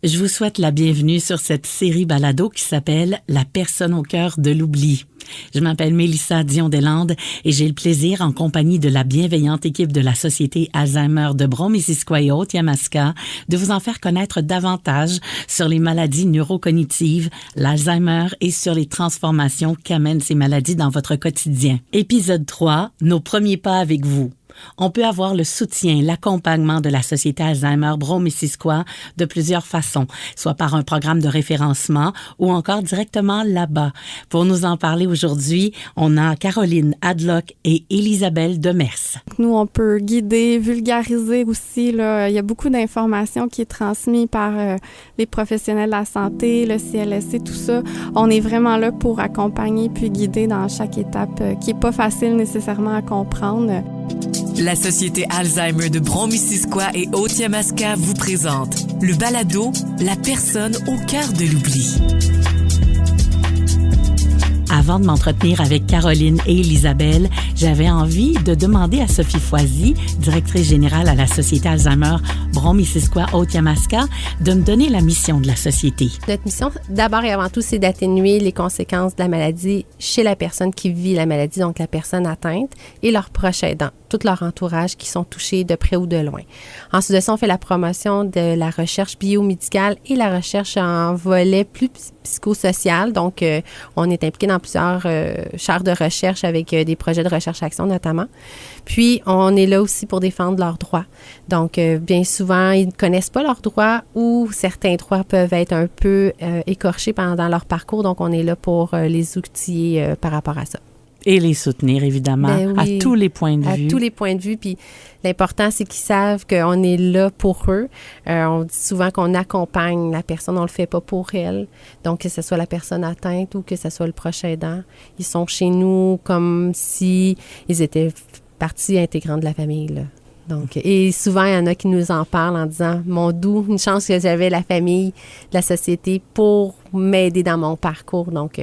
Je vous souhaite la bienvenue sur cette série balado qui s'appelle « La personne au cœur de l'oubli ». Je m'appelle Mélissa Dion-Deslandes et j'ai le plaisir, en compagnie de la bienveillante équipe de la Société Alzheimer de Brome-Missisquoi et Haute-Yamaska, de vous en faire connaître davantage sur les maladies neurocognitives, l'Alzheimer et sur les transformations qu'amènent ces maladies dans votre quotidien. Épisode 3, nos premiers pas avec vous. On peut avoir le soutien, l'accompagnement de la Société Alzheimer Brome-Missisquoi de plusieurs façons, soit par un programme de référencement ou encore directement là-bas. Pour nous en parler aujourd'hui, on a Caroline Hadlock et Elisabelle Demers. Nous, on peut guider, vulgariser aussi. Là. Il y a beaucoup d'informations qui est transmises par les professionnels de la santé, le CLSC, tout ça. On est vraiment là pour accompagner puis guider dans chaque étape qui n'est pas facile nécessairement à comprendre. La Société Alzheimer de Brome-Missisquoi et Haute-Yamaska vous présente le balado « La personne au cœur de l'oubli ». Avant de m'entretenir avec Caroline et Elisabelle, j'avais envie de demander à Sophie Foisy, directrice générale à la Société Alzheimer Brome-Missisquoi Haute-Yamaska, de me donner la mission de la Société. Notre mission, d'abord et avant tout, c'est d'atténuer les conséquences de la maladie chez la personne qui vit la maladie, donc la personne atteinte, et leurs proches aidants, tout leur entourage qui sont touchés de près ou de loin. Ensuite de ça, on fait la promotion de la recherche biomédicale et la recherche en volet plus psychosocial. Donc, on est impliqué dans plusieurs chaires de recherche avec des projets de recherche-action notamment. Puis, on est là aussi pour défendre leurs droits. Donc, bien souvent, ils ne connaissent pas leurs droits ou certains droits peuvent être un peu écorchés pendant leur parcours. Donc, on est là pour les outiller par rapport à ça. Et les soutenir, évidemment, oui, à tous les points de vue. À tous les points de vue. Puis l'important, c'est qu'ils savent qu'on est là pour eux. On dit souvent qu'on accompagne la personne, on ne le fait pas pour elle. Donc, que ce soit la personne atteinte ou que ce soit le proche aidant, ils sont chez nous comme si ils étaient partie intégrante de la famille, là. Donc, et souvent, il y en a qui nous en parlent en disant « Mon doux, une chance que j'avais la famille, la société pour m'aider dans mon parcours. » Donc,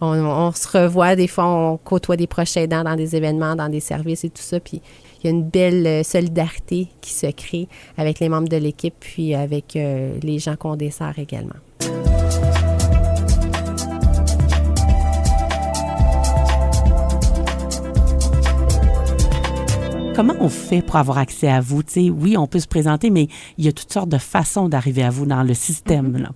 on se revoit, des fois, on côtoie des proches aidants dans des événements, dans des services et tout ça. Puis, il y a une belle solidarité qui se crée avec les membres de l'équipe puis avec les gens qu'on dessert également. Comment on fait pour avoir accès à vous? T'sais, oui, on peut se présenter, mais il y a toutes sortes de façons d'arriver à vous dans le système, là.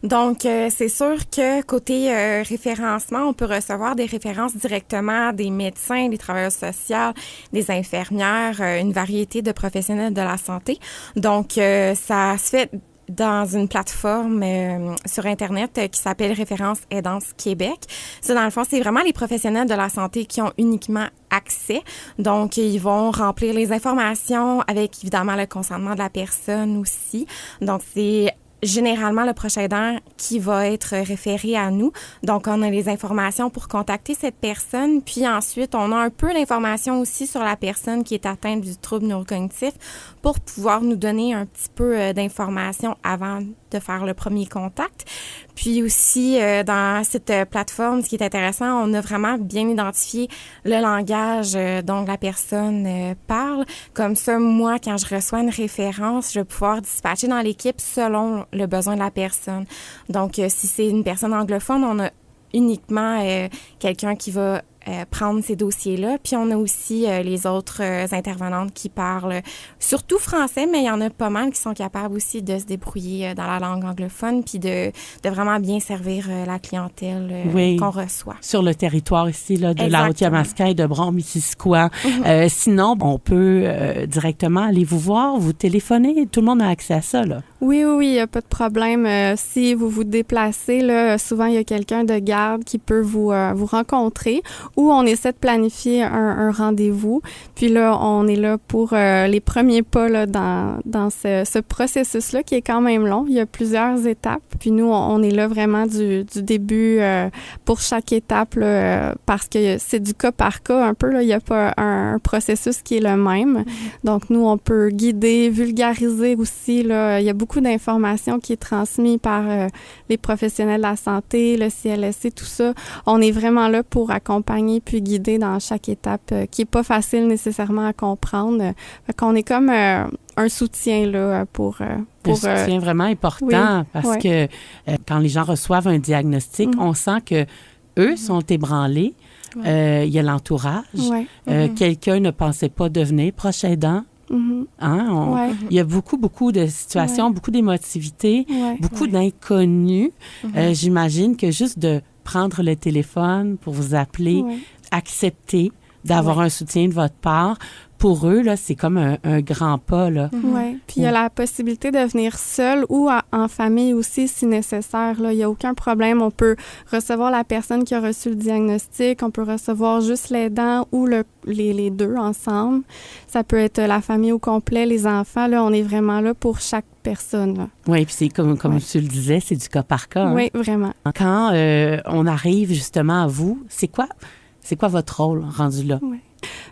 Donc, c'est sûr que côté référencement, on peut recevoir des références directement des médecins, des travailleurs sociaux, des infirmières, une variété de professionnels de la santé. Donc, ça se fait dans une plateforme sur Internet qui s'appelle Référence Aidance Québec. Ça, dans le fond, c'est vraiment les professionnels de la santé qui ont uniquement accès. Donc, ils vont remplir les informations avec, évidemment, le consentement de la personne aussi. Donc, c'est généralement le proche aidant qui va être référé à nous. Donc, on a les informations pour contacter cette personne. Puis ensuite, on a un peu l'information aussi sur la personne qui est atteinte du trouble neurocognitif pour pouvoir nous donner un petit peu d'informations avant de faire le premier contact. Puis aussi, dans cette plateforme, ce qui est intéressant, on a vraiment bien identifié le langage dont la personne parle. Comme ça, moi, quand je reçois une référence, je vais pouvoir dispatcher dans l'équipe selon le besoin de la personne. Donc, si c'est une personne anglophone, on a uniquement quelqu'un qui va prendre ces dossiers-là. Puis on a aussi les autres intervenantes qui parlent surtout français, mais il y en a pas mal qui sont capables aussi de se débrouiller dans la langue anglophone puis de vraiment bien servir la clientèle oui, qu'on reçoit. Sur le territoire ici là, de Exactement. la Haute-Yamaska et de Brome-Missisquoi. Sinon, on peut directement aller vous voir, vous téléphoner. Tout le monde a accès à ça, là. Oui, il n'y a pas de problème. Si vous vous déplacez, là, souvent, il y a quelqu'un de garde qui peut vous rencontrer ou on essaie de planifier un rendez-vous. Puis là, on est là pour les premiers pas là, dans ce processus-là qui est quand même long. Il y a plusieurs étapes. Puis nous, on est là vraiment du début pour chaque étape là, parce que c'est du cas par cas un peu. Là. Il n'y a pas un processus qui est le même. Donc, nous, on peut guider, vulgariser aussi. Là. Il y a beaucoup beaucoup d'informations qui est transmise par les professionnels de la santé, le CLSC, tout ça. On est vraiment là pour accompagner puis guider dans chaque étape qui est pas facile nécessairement à comprendre. Fait qu'on est comme un soutien là pour un soutien vraiment important parce que quand les gens reçoivent un diagnostic, on sent que eux sont ébranlés. Il y a l'entourage. Quelqu'un ne pensait pas devenir proche aidant. Hein? Il y a beaucoup de situations, beaucoup d'émotivité, beaucoup d'inconnus. J'imagine que juste de prendre le téléphone pour vous appeler, accepter d'avoir un soutien de votre part, pour eux, là, c'est comme un grand pas, là. Oui. Puis il y a la possibilité de venir seul ou en famille aussi, si nécessaire, là. Il n'y a aucun problème. On peut recevoir la personne qui a reçu le diagnostic. On peut recevoir juste l'aidant ou les deux ensemble. Ça peut être la famille au complet, les enfants. Là, on est vraiment là pour chaque personne, là. Oui, puis c'est comme tu le disais, c'est du cas par cas. Oui, vraiment. Quand on arrive justement à vous, c'est quoi votre rôle rendu là? Oui.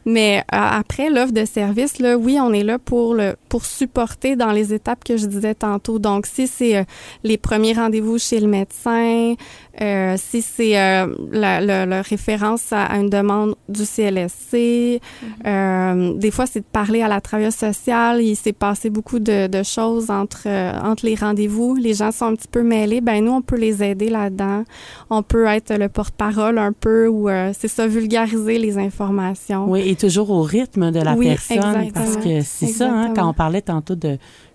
Mais après l'offre de service, là, oui, on est là pour supporter dans les étapes que je disais tantôt. Donc, si c'est les premiers rendez-vous chez le médecin, si c'est la référence à une demande du CLSC, des fois, c'est de parler à la travailleuse sociale. Il s'est passé beaucoup de choses entre les rendez-vous. Les gens sont un petit peu mêlés. Ben nous, on peut les aider là-dedans. On peut être le porte-parole un peu ou, c'est ça, vulgariser les informations. Oui, et toujours au rythme de la personne, exactement. Parce que c'est ça, hein, quand on parlait tantôt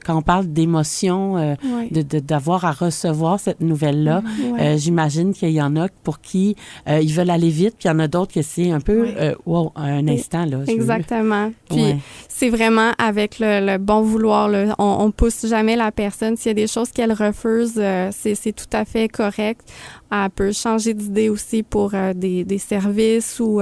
quand on parle d'émotion, d'avoir à recevoir cette nouvelle-là, j'imagine qu'il y en a pour qui ils veulent aller vite, puis il y en a d'autres que c'est un peu, un instant, là. Exactement. Puis c'est vraiment avec le bon vouloir, là. On pousse jamais la personne. S'il y a des choses qu'elle refuse, c'est tout à fait correct. Elle peut changer d'idée aussi pour des services ou...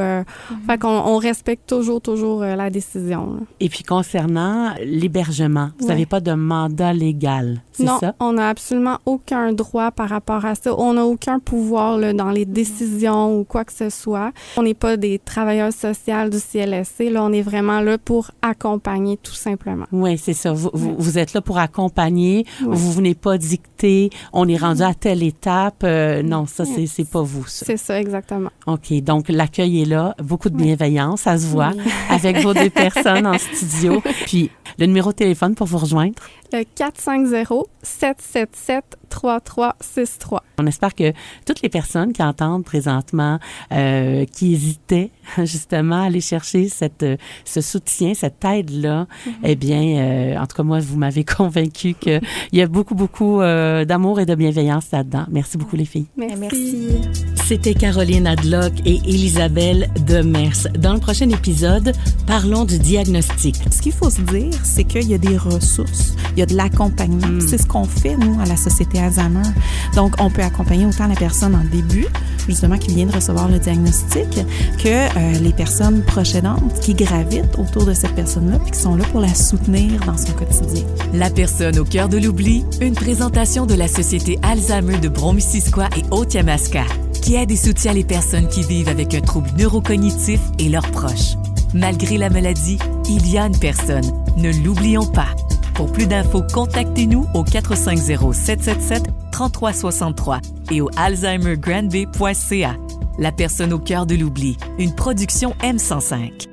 Fait qu'on respecte toujours la décision, là. Et puis, concernant l'hébergement, vous n'avez pas de mandat légal, c'est ça? Non, on n'a absolument aucun droit par rapport à ça. On n'a aucun pouvoir là, dans les décisions ou quoi que ce soit. On n'est pas des travailleurs sociaux du CLSC. Là, on est vraiment là pour accompagner, tout simplement. Oui, c'est ça. Vous êtes là pour accompagner. Vous venez pas dicter. On est rendu à telle étape. Non, ça, c'est pas vous, ça. C'est ça, exactement. OK. Donc, l'accueil est là. Beaucoup de bienveillance, ça se voit, avec vos deux personnes en studio. Puis, le numéro de téléphone pour vous rejoindre? Le 450-777-3363. On espère que toutes les personnes qui entendent présentement, qui hésitaient justement à aller chercher ce soutien, cette aide-là, eh bien, en tout cas, moi, vous m'avez convaincu qu'il y a beaucoup d'amour et de bienveillance là-dedans. Merci beaucoup, les filles. Merci. C'était Caroline Hadlock et Elisabelle Demers. Dans le prochain épisode, parlons du diagnostic. Ce qu'il faut se dire, c'est qu'il y a des ressources, il y a de l'accompagnement. C'est ce qu'on fait, nous, à la Société Alzheimer. Donc, on peut accompagner autant la personne en début, justement, qui vient de recevoir le diagnostic, que les personnes proches aidantes qui gravitent autour de cette personne-là puis qui sont là pour la soutenir dans son quotidien. La personne au cœur de l'oubli, une présentation de la Société Alzheimer de Brome-Missisquoi et Haute-Yamaska, qui aide et soutient les personnes qui vivent avec un trouble neurocognitif et leurs proches. Malgré la maladie, il y a une personne. Ne l'oublions pas. Pour plus d'infos, contactez-nous au 450-777-3363 et au alzheimergrandbay.ca. La personne au cœur de l'oubli, une production M105.